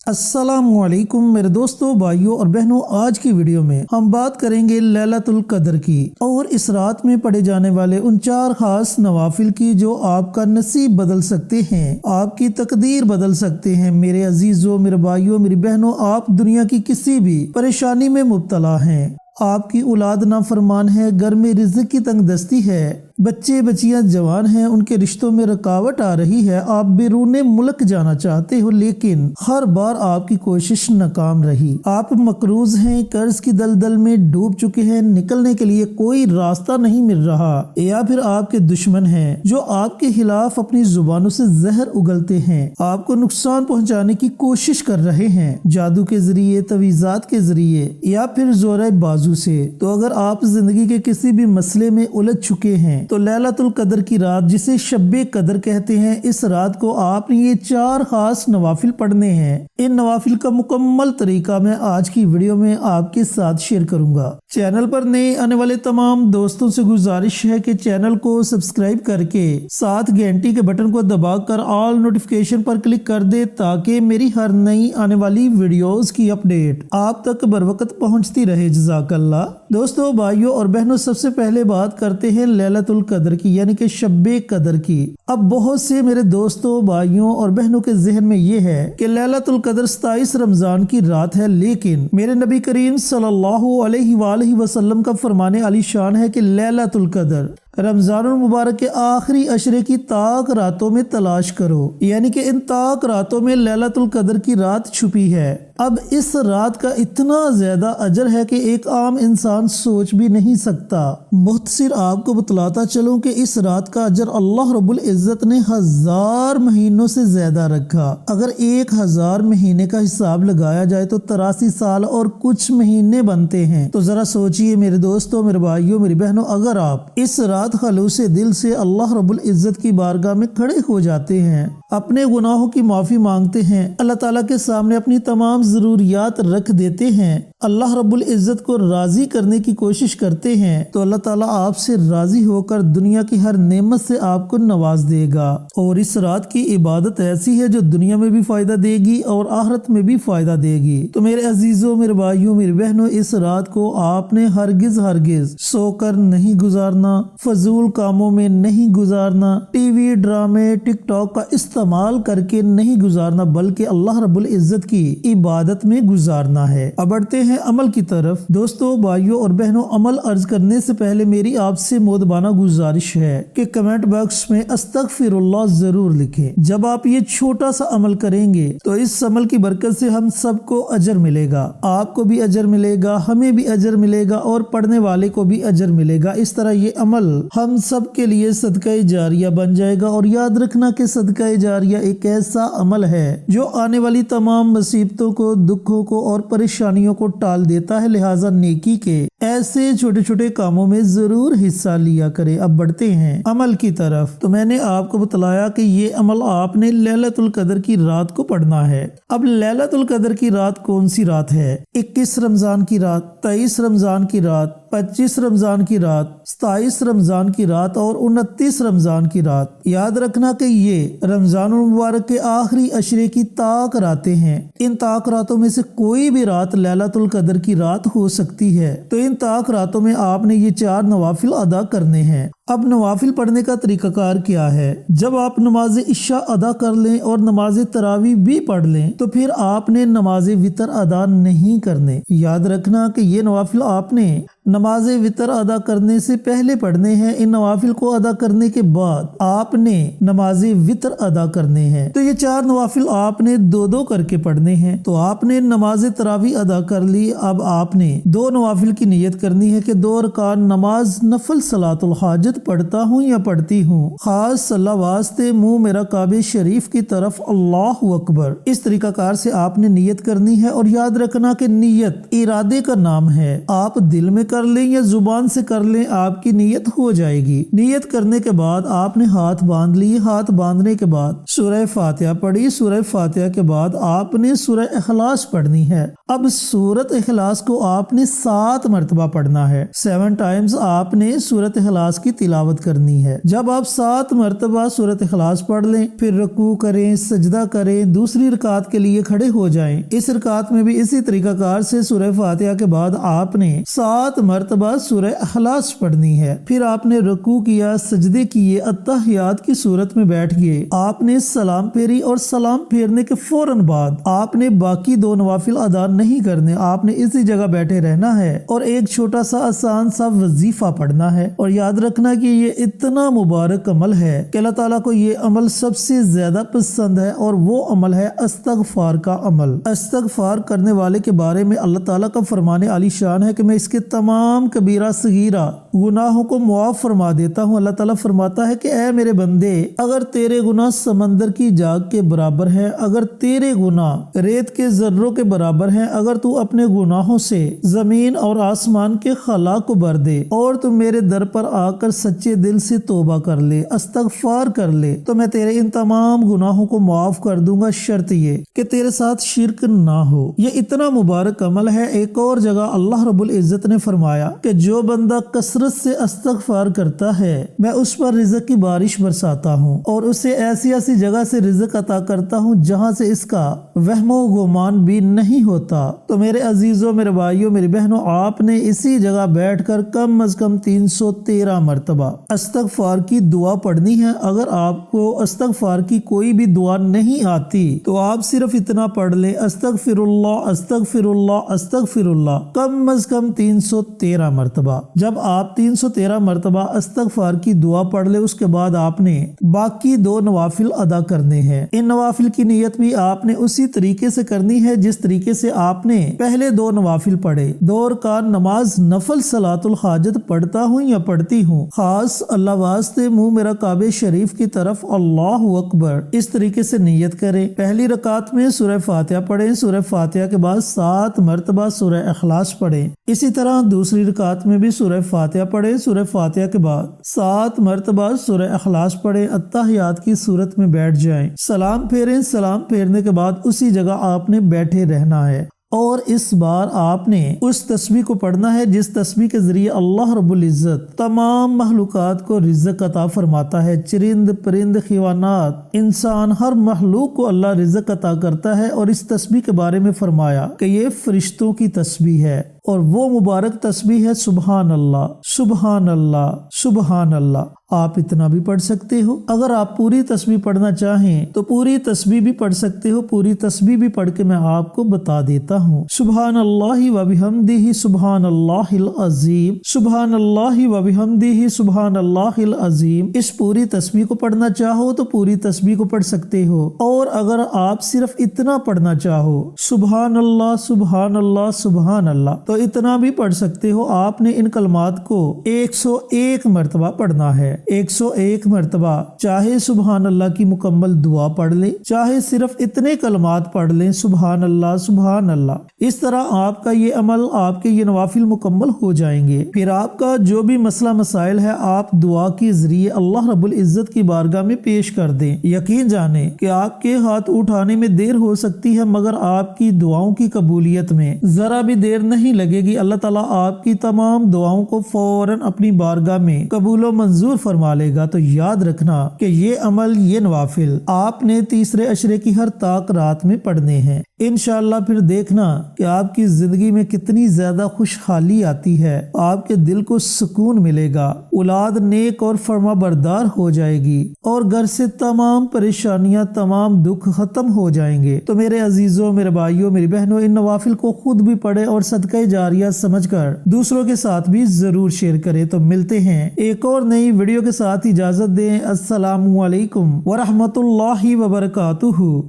अस्सलामुअलैकुम मेरे दोस्तों, भाइयों और बहनों। आज की वीडियो में हम बात करेंगे लैलतुल कदर की और इस रात में पढ़े जाने वाले उन 4 खास नवाफिल की जो आपका नसीब बदल सकते हैं, आपकी तकदीर बदल सकते हैं। मेरे अजीजों, मेरे भाइयों, मेरी बहनों, आप दुनिया की किसी भी परेशानी में मुब्तला हैं, आपकी औलाद नाफरमान है, घर में रिज़्क की तंगदस्ती है, बच्चे बच्चियां जवान हैं, उनके रिश्तों में रुकावट आ रही है, आप बैरून मुल्क जाना चाहते हो लेकिन हर बार आपकी कोशिश नाकाम रही, आप मकरूज हैं, कर्ज की दलदल में डूब चुके हैं, निकलने के लिए कोई रास्ता नहीं मिल रहा, या फिर आपके दुश्मन हैं जो आपके खिलाफ अपनी जुबानों से जहर उगलते हैं, आपको नुकसान पहुंचाने की कोशिश कर रहे हैं, जादू के जरिए, तवीज़ात के जरिए या फिर जोर बाजू से। तो अगर आप जिंदगी के किसी भी मसले में उलझ चुके हैं तो लैलतुल कदर की रात, जिसे शब्बे कदर कहते हैं, इस रात को आपने ये 4 खास नवाफिल पढ़ने हैं। इन नवाफिल का मुकम्मल तरीका मैं आज की वीडियो में आपके साथ शेयर करूंगा। चैनल पर नए आने वाले तमाम दोस्तों से गुजारिश है कि चैनल को सब्सक्राइब करके साथ घंटी के बटन को दबाकर ऑल नोटिफिकेशन पर क्लिक कर दे ताकि मेरी हर नई आने वाली वीडियोस की अपडेट आप तक बर वक्त पहुंचती रहे। जज़ाकल्लाह। दोस्तों, भाइयों और बहनों, सबसे पहले बात करते हैं लैलतुल कदर की, यानी कि शब्बे कदर की। अब बहुत से मेरे दोस्तों, भाइयों और बहनों के जहन में ये है कि लैलतुल कदर 27 रमजान की रात है, लेकिन मेरे नबी करीम सल्लल्लाहु अलैहि वसल्लम का फरमाने आली शान है कि लैलतुल कदर रमजानुल मुबारक के आखिरी अशरे की ताक रातों में तलाश करो, यानी कि इन ताक रातों में लैलतुल कदर की रात छुपी है। अब इस रात का इतना ज्यादा अजर है कि एक आम इंसान सोच भी नहीं सकता। मुख्तसर आपको बतलाता चलूं कि इस रात का अजर अल्लाह रब्बुल इज्जत ने 1000 महीनों से ज्यादा रखा। अगर 1000 महीने का हिसाब लगाया जाए तो 83 साल और कुछ महीने बनते हैं। तो जरा सोचिए मेरे दोस्तों, मेरे भाइयों, मेरी बहनों, अगर आप इस रात खलूसे दिल से अल्लाह रब्बुल इज्जत की बारगाह में खड़े हो जाते हैं, अपने गुनाहों की माफी मांगते हैं, अल्लाह ताला के सामने अपनी तमाम जरूरियात रख देते हैं, अल्लाह रब्बुल इज्जत को राजी करने की कोशिश करते हैं, तो अल्लाह ताला आपसे राजी होकर दुनिया की हर नेमत से आपको नवाज देगा। और इस रात की इबादत ऐसी है जो दुनिया में भी फायदा देगी और आखिरत में भी फायदा देगी। तो मेरे अजीजों, मेरे भाइयों, मेरी बहनों, इस रात को आपने हरगिज सोकर नहीं गुजारना, फजूल कामों में नहीं गुजारना, टीवी, ड्रामे, टिकटॉक का इस्तेमाल करके नहीं गुजारना, बल्कि अल्लाह रब्बुल इज्जत की इबादत में गुजारना है। अब बढ़ते हैं अमल की तरफ। दोस्तों, भाइयों और बहनों, अमल अर्ज करने से पहले मेरी आपसे मोदबाना गुजारिश है कि कमेंट बॉक्स में अस्तगफिरुल्लाह जरूर लिखें। जब आप ये छोटा सा अमल करेंगे तो इस अमल की बरकत से हम सबको अजर मिलेगा, आपको भी अजर मिलेगा, हमें भी अजर मिलेगा और पढ़ने वाले को भी अजर मिलेगा। इस तरह ये अमल हम सब के लिए सदका जारिया बन जाएगा। और याद रखना कि सदका जारिया एक ऐसा अमल है जो आने वाली तमाम मुसीबतों को, दुखों को और परेशानियों को टाल देता है। लिहाजा नेकी के ऐसे छोटे छोटे कामों में जरूर हिस्सा लिया करें। अब बढ़ते हैं अमल की तरफ। तो मैंने आपको बतलाया कि ये अमल आपने लैलतुल कदर की रात को पढ़ना है। अब लैलतुल कदर की रात कौन सी रात है? 21 रमजान की रात, 23 रमजान की रात, 25 रमजान की रात, 27 रमजान की रात और 29 रमजान की रात। याद रखना कि ये रमजानुल मुबारक के आखिरी अशरे की ताक रातें हैं। इन ताक रातों में से कोई भी रात लैलतुल कदर की रात हो सकती है। तो इन ताक रातों में आपने ये 4 नवाफिल अदा करने हैं। अब नवाफिल पढ़ने का तरीकाकार क्या है? जब आप नमाज इशा अदा कर लें और नमाज तरावी भी पढ़ लें तो फिर आपने नमाज वितर अदा नहीं करने। याद रखना कि ये नवाफिल आपने नमाज वितर अदा करने से पहले पढ़ने हैं। इन नवाफिल को अदा करने के बाद आपने नमाज वितर अदा करने हैं। तो ये 4 नवाफिल आपने 2-2 करके पढ़ने हैं। तो आपने नमाज तरावी अदा कर ली। अब आपने 2 नवाफिल की नियत करनी है कि 2 रकात नमाज नफल सलातुल हाजत पढ़ता हूँ या पढ़ती हूँ, खास सल्ला वास्ते मुंह मेरा काबे शरीफ की तरफ, अल्लाहु अकबर। इस तरीकाकार से आपने नियत करनी है। और याद रखना कि नियत इरादे का नाम है। आप दिल में कर लें या जुबान से कर लें, आपकी नियत हो जाएगी। नियत करने के बाद आपने हाथ बांध लिए। हाथ बांधने के बाद सूरह फातिहा पढ़ी। सूरह फातिहा के बाद आपने सूरह इखलास पढ़नी है। अब सूरत इखलास को आपने 7 मरतबा पढ़ना है। 7 टाइम्स आपने सूरत इखलास की तिलावत करनी है। जब आप 7 मरतबा सूरत इखलास पढ़ लें, फिर रुकू करें, सजदा करें, दूसरी रकात के लिए खड़े हो जाएं। इस रकात में भी इसी तरीकाकार से सूरह फातिहा के बाद आपने 7 मरतबा सूरह इखलास पढ़नी है। फिर आपने रुकू किया, सजदे किए, अत्तहियात की सूरत में बैठ गए। आपने सलाम फेरी और सलाम फेरने के फौरन बाद आपने बाकी 2 नवाफिल अदा नहीं करने। आपने इसी जगह बैठे रहना है और एक छोटा सा आसान सा वजीफा पढ़ना है। और याद रखना कि ये इतना मुबारक अमल है कि अल्लाह ताला को ये अमल सबसे ज्यादा पसंद है और वो अमल है इस्तगफार का अमल। इस्तगफार करने वाले के बारे में अल्लाह ताला का फरमाने आली शान है कि मैं इसके तमाम कबीरा सगीरा गुनाहों को मुआफ फरमा देता हूँ। अल्लाह ताला फरमाता है कि ऐ मेरे बंदे, अगर तेरे गुनाह समंदर की जाग के बराबर है, अगर तेरे गुनाह रेत के जर्रों के बराबर है, अगर तू अपने गुनाहों से जमीन और आसमान के खला को भर दे और तू मेरे दर पर आकर सच्चे दिल से तौबा कर ले, इस्तगफार कर ले, तो मैं तेरे इन तमाम गुनाहों को माफ कर दूंगा, शर्त ये कि तेरे साथ शिरक ना हो। ये इतना मुबारक अमल है। एक और जगह अल्लाह रब्बुल इज्जत ने फरमाया कि जो बंदा कसरत से इस्तगफार करता है, मैं उस पर रिज़्क़ की बारिश बरसाता हूँ और उसे ऐसी ऐसी जगह से रिज़्क़ अता करता हूँ जहाँ से इसका वहमो गुमान भी नहीं होता। तो मेरे अजीजों, मेरे भाइयों, मेरी बहनों, आपने इसी जगह बैठकर कम अज कम 313 मरतबा इस्तगफार की दुआ पढ़नी है। अगर आपको इस्तगफार की कोई भी दुआ नहीं आती तो आप सिर्फ इतना पढ़ ले, अस्तगफिरुल्लाह अस्तगफिरुल्लाह अस्तगफिरुल्लाह, कम अज कम 313 मरतबा। जब आप 313 मरतबा इस्तगफार की दुआ पढ़ ले, उसके बाद आपने बाकी 2 नवाफिल अदा करने हैं। इन नवाफिल की नियत भी आपने उसी तरीके से करनी है जिस तरीके से आपने पहले 2 नवाफिल पढ़े। 2 रकात नमाज नफल सलातुल हाजत पढ़ता हूँ या पढ़ती हूँ, खास अल्लाह वास्ते मुंह मेरा काबे शरीफ की तरफ अल्लाहु अकबर, इस तरीके से नियत करें। पहली रकात में सूरह फातिहा पढ़ें, सूरह फातिहा के बाद 7 मरतबा सूरह इखलास पढ़ें। इसी तरह दूसरी रकात में भी सूरह फातिहा पढ़ें, सूरह फातिहा के बाद 7 मरतबा सूरह इखलास पढ़ें, अत्तहियात की सूरत में बैठ जाएं, सलाम फेरें, सलाम फेरने के बाद उसी जगह आपने बैठे रहना है और इस बार आपने उस तस्बीह को पढ़ना है जिस तस्बीह के जरिए अल्लाह रब्बुल इज्जत तमाम महलूकात को रिज़्क़ अता फरमाता है। चरिंद परिंद खिवानात इंसान हर महलूक को अल्लाह रिज़्क़ अता करता है और इस तस्बीह के बारे में फरमाया कि ये फरिश्तों की तस्बीह है और वो मुबारक तस्बीह है सुबहान अल्लाह सुबहान अल्लाह सुबहान अल्लाह। आप इतना भी पढ़ सकते हो। अगर आप पूरी तस्बीह पढ़ना चाहें तो पूरी तस्बीह भी पढ़ सकते हो। पूरी तस्बीह भी पढ़ के मैं आपको बता देता हूँ। सुबहान अल्लाहि व बिहम्दिही सुबहान अल्लाहिल अज़ीम, सुबहान अल्लाहि व बिहम्दिही सुबहान अल्लाहिल अज़ीम। इस पूरी तस्बीह को पढ़ना चाहो तो पूरी तस्बीह को पढ़ सकते हो और अगर आप सिर्फ इतना पढ़ना चाहो सुबहान अल्लाह सुबहान अल्लाह सुबहान अल्लाह, तो इतना भी पढ़ सकते हो। आपने इन कलमात को 101 मरतबा पढ़ना है, 101 मरतबा। चाहे सुबहान अल्लाह की मुकम्मल दुआ पढ़ ले, चाहे सिर्फ इतने कलमात पढ़ लें, सुबहान अल्लाह सुबहान अल्लाह। इस तरह आपका ये अमल, आपके ये नवाफिल मुकम्मल हो जाएंगे। फिर आपका जो भी मसला मसाइल है आप दुआ के जरिए अल्लाह रब्बुल इज्जत की बारगाह में पेश कर दें। यकीन जाने कि आपके हाथ उठाने में देर हो सकती है मगर आपकी दुआओं की कबूलियत में जरा भी देर नहीं लगेगी। अल्लाह ताला आपकी तमाम दुआओं को फौरन अपनी बारगाह में कबूल मंजूर फरमा लेगा। तो याद रखना कि ये अमल, ये नवाफिल आपने तीसरे अशरे की हर ताक रात में पढ़ने हैं। इंशाअल्लाह फिर देखना कि आपकी जिंदगी में कितनी ज्यादा खुशहाली आती है, आपके दिल को सुकून मिलेगा, औलाद नेक और फरमा बरदार हो जाएगी और घर से तमाम परेशानियां, तमाम दुख खत्म हो जाएंगे। तो मेरे अजीजों, मेरे भाइयों, मेरी बहनों, इन नवाफिल को खुद भी पढ़े और सदका जारिया समझकर दूसरों के साथ भी जरूर शेयर करें। तो मिलते हैं एक और नई वीडियो के साथ। इजाजत दें। अस्सलामु अलैकुम व रहमतुल्लाहि व बरकातुहू।